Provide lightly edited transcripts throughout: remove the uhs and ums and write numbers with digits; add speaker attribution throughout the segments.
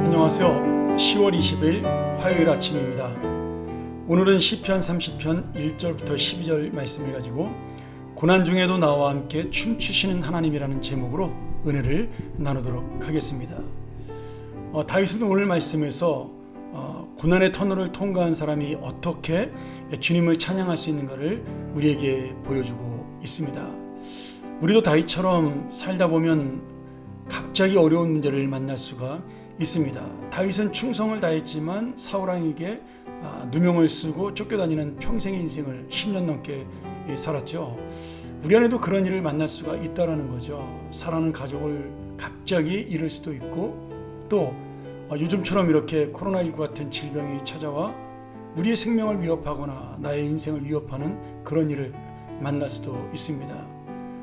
Speaker 1: 안녕하세요. 10월 20일 화요일 아침입니다. 오늘은 시편 30편 1절부터 12절 말씀을 가지고 고난 중에도 나와 함께 춤추시는 하나님이라는 제목으로 은혜를 나누도록 하겠습니다. 다윗은 오늘 말씀에서 고난의 터널을 통과한 사람이 어떻게 주님을 찬양할 수 있는가를 우리에게 보여주고 있습니다. 우리도 다윗처럼 살다 보면 갑자기 어려운 문제를 만날 수가 있습니다. 다윗은 충성을 다했지만 사울왕에게 누명을 쓰고 쫓겨다니는 평생의 인생을 10년 넘게 살았죠. 우리 안에도 그런 일을 만날 수가 있다는 거죠. 사랑하는 가족을 갑자기 잃을 수도 있고, 또 요즘처럼 이렇게 코로나19 같은 질병이 찾아와 우리의 생명을 위협하거나 나의 인생을 위협하는 그런 일을 만날 수도 있습니다.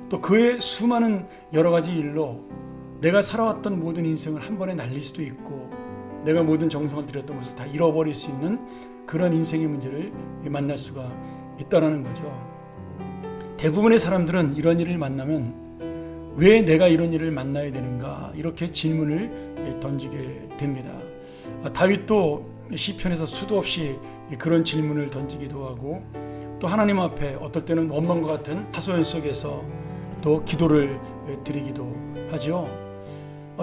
Speaker 1: 또 그의 수많은 여러 가지 일로 내가 살아왔던 모든 인생을 한 번에 날릴 수도 있고, 내가 모든 정성을 들였던 것을 다 잃어버릴 수 있는 그런 인생의 문제를 만날 수가 있다는 거죠. 대부분의 사람들은 이런 일을 만나면 왜 내가 이런 일을 만나야 되는가, 이렇게 질문을 던지게 됩니다. 다윗도 시편에서 수도 없이 그런 질문을 던지기도 하고, 또 하나님 앞에 어떨 때는 원망과 같은 하소연 속에서 또 기도를 드리기도 하죠.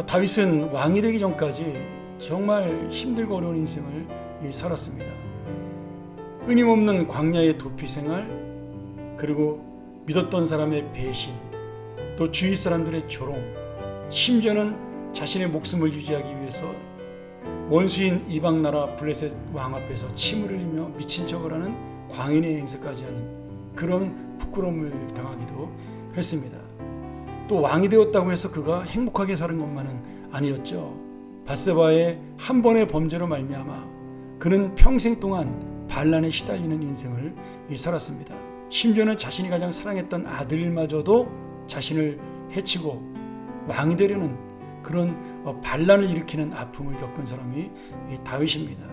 Speaker 1: 다윗은 왕이 되기 전까지 정말 힘들고 어려운 인생을 살았습니다. 끊임없는 광야의 도피 생활, 그리고 믿었던 사람의 배신, 또 주위 사람들의 조롱, 심지어는 자신의 목숨을 유지하기 위해서 원수인 이방 나라 블레셋 왕 앞에서 침을 흘리며 미친 척을 하는 광인의 행세까지 하는 그런 부끄러움을 당하기도 했습니다. 또 왕이 되었다고 해서 그가 행복하게 사는 것만은 아니었죠. 밧세바의 한 번의 범죄로 말미암아 그는 평생 동안 반란에 시달리는 인생을 살았습니다. 심지어는 자신이 가장 사랑했던 아들마저도 자신을 해치고 왕이 되려는 그런 반란을 일으키는 아픔을 겪은 사람이 다윗입니다.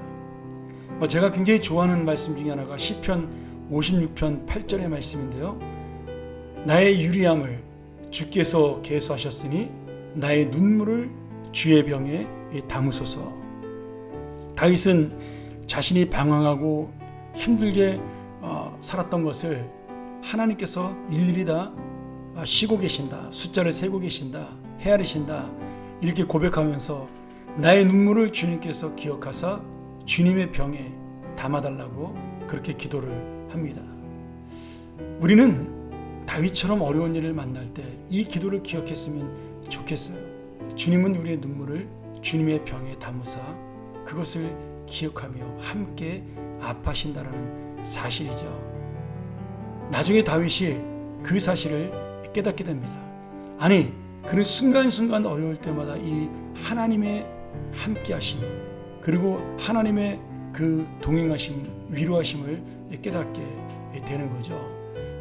Speaker 1: 제가 굉장히 좋아하는 말씀 중에 하나가 시편 56편 8절의 말씀인데요. 나의 유리함을 주께서 계수하셨으니 나의 눈물을 주의 병에 담으소서. 다윗은 자신이 방황하고 힘들게 살았던 것을 하나님께서 일일이 다 쉬고 계신다, 숫자를 세고 계신다, 헤아리신다, 이렇게 고백하면서 나의 눈물을 주님께서 기억하사 주님의 병에 담아달라고 그렇게 기도를 합니다. 우리는 다윗처럼 어려운 일을 만날 때 이 기도를 기억했으면 좋겠어요. 주님은 우리의 눈물을 주님의 병에 담으사 그것을 기억하며 함께 아파하신다는 사실이죠. 나중에 다윗이 그 사실을 깨닫게 됩니다. 아니, 그는 순간순간 어려울 때마다 이 하나님의 함께하심, 그리고 하나님의 그 동행하심, 위로하심을 깨닫게 되는 거죠.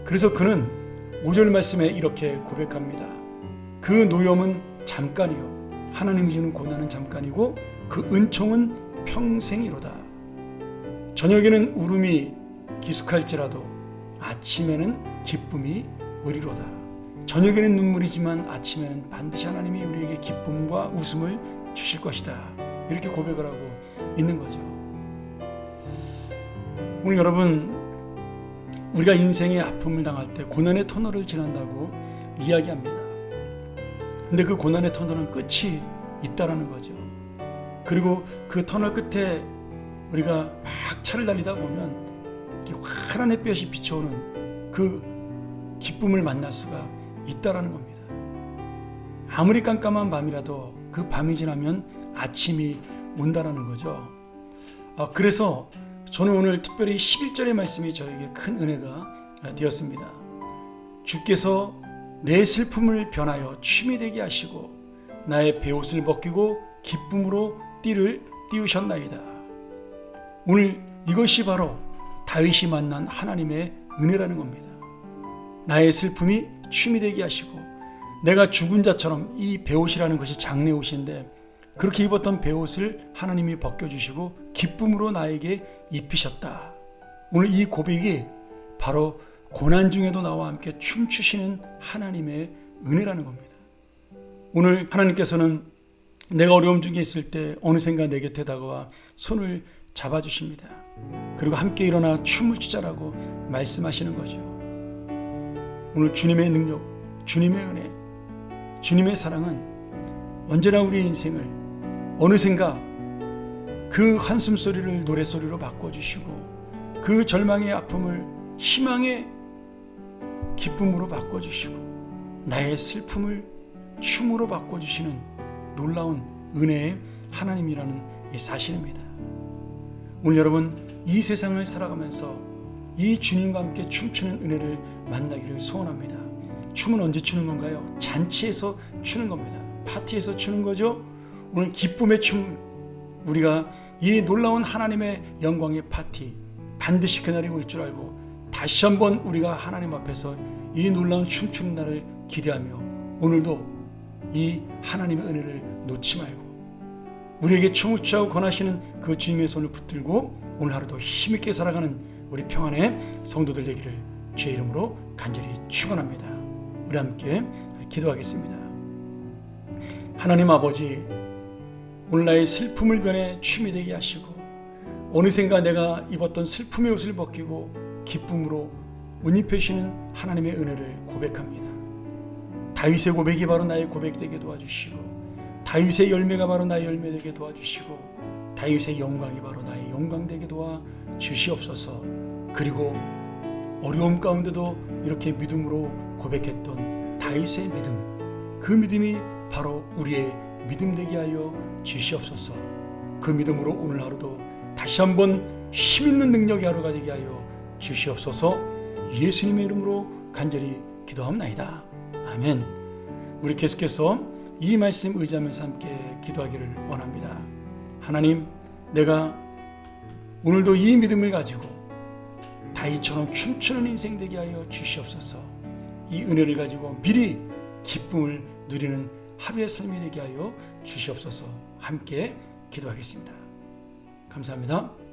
Speaker 1: 그래서 그는 5절 말씀에 이렇게 고백합니다. 그 노염은 잠깐이요, 하나님이 주는 고난은 잠깐이고 그 은총은 평생이로다. 저녁에는 울음이 기숙할지라도 아침에는 기쁨이 오리로다. 저녁에는 눈물이지만 아침에는 반드시 하나님이 우리에게 기쁨과 웃음을 주실 것이다. 이렇게 고백을 하고 있는 거죠. 오늘 여러분, 우리가 인생의 아픔을 당할 때 고난의 터널을 지난다고 이야기합니다. 근데 그 고난의 터널은 끝이 있다라는 거죠. 그리고 그 터널 끝에 우리가 막 차를 달리다 보면 환한 햇볕이 비춰오는 그 기쁨을 만날 수가 있다라는 겁니다. 아무리 깜깜한 밤이라도 그 밤이 지나면 아침이 온다라는 거죠. 그래서 저는 오늘 특별히 11절의 말씀이 저에게 큰 은혜가 되었습니다. 주께서 내 슬픔을 변하여 춤이 되게 하시고 나의 베옷을 벗기고 기쁨으로 띠를 띄우셨나이다. 오늘 이것이 바로 다윗이 만난 하나님의 은혜라는 겁니다. 나의 슬픔이 춤이 되게 하시고, 내가 죽은 자처럼, 이 베옷이라는 것이 장례 옷인데 그렇게 입었던 베옷을 하나님이 벗겨주시고 기쁨으로 나에게 입히셨다. 오늘 이 고백이 바로 고난 중에도 나와 함께 춤추시는 하나님의 은혜라는 겁니다. 오늘 하나님께서는 내가 어려움 중에 있을 때 어느샌가 내 곁에 다가와 손을 잡아주십니다. 그리고 함께 일어나 춤을 추자라고 말씀하시는 거죠. 오늘 주님의 능력, 주님의 은혜, 주님의 사랑은 언제나 우리의 인생을 어느샌가 그 한숨소리를 노래소리로 바꿔주시고 그 절망의 아픔을 희망의 기쁨으로 바꿔주시고 나의 슬픔을 춤으로 바꿔주시는 놀라운 은혜의 하나님이라는 이 사실입니다. 오늘 여러분 이 세상을 살아가면서 이 주님과 함께 춤추는 은혜를 만나기를 소원합니다. 춤은 언제 추는 건가요? 잔치에서 추는 겁니다. 파티에서 추는 거죠. 오늘 기쁨의 춤, 우리가 이 놀라운 하나님의 영광의 파티 반드시 그날이 올 줄 알고 다시 한번 우리가 하나님 앞에서 이 놀라운 춤추는 날을 기대하며 오늘도 이 하나님의 은혜를 놓지 말고 우리에게 춤을 추라고 권하시는 그 주님의 손을 붙들고 오늘 하루도 힘있게 살아가는 우리 평안의 성도들 되기를 주의 이름으로 간절히 축원합니다. 우리 함께 기도하겠습니다. 하나님 아버지, 오늘 나의 슬픔을 변해 춤이 되게 하시고 어느샌가 내가 입었던 슬픔의 옷을 벗기고 기쁨으로 옷 입히시는 하나님의 은혜를 고백합니다. 다윗의 고백이 바로 나의 고백 되게 도와주시고 다윗의 열매가 바로 나의 열매 되게 도와주시고 다윗의 영광이 바로 나의 영광 되게 도와주시옵소서. 그리고 어려움 가운데도 이렇게 믿음으로 고백했던 다윗의 믿음, 그 믿음이 바로 우리의 믿음 되게 하여 주시옵소서. 그 믿음으로 오늘 하루도 다시 한번 힘있는 능력의 하루가 되게 하여 주시옵소서. 예수님의 이름으로 간절히 기도합나이다. 아멘. 우리 계속해서 이 말씀 의지하면서 함께 기도하기를 원합니다. 하나님, 내가 오늘도 이 믿음을 가지고 다윗처럼 춤추는 인생 되게 하여 주시옵소서. 이 은혜를 가지고 미리 기쁨을 누리는 하루의 삶이 되게 하여 주시옵소서. 함께 기도하겠습니다. 감사합니다.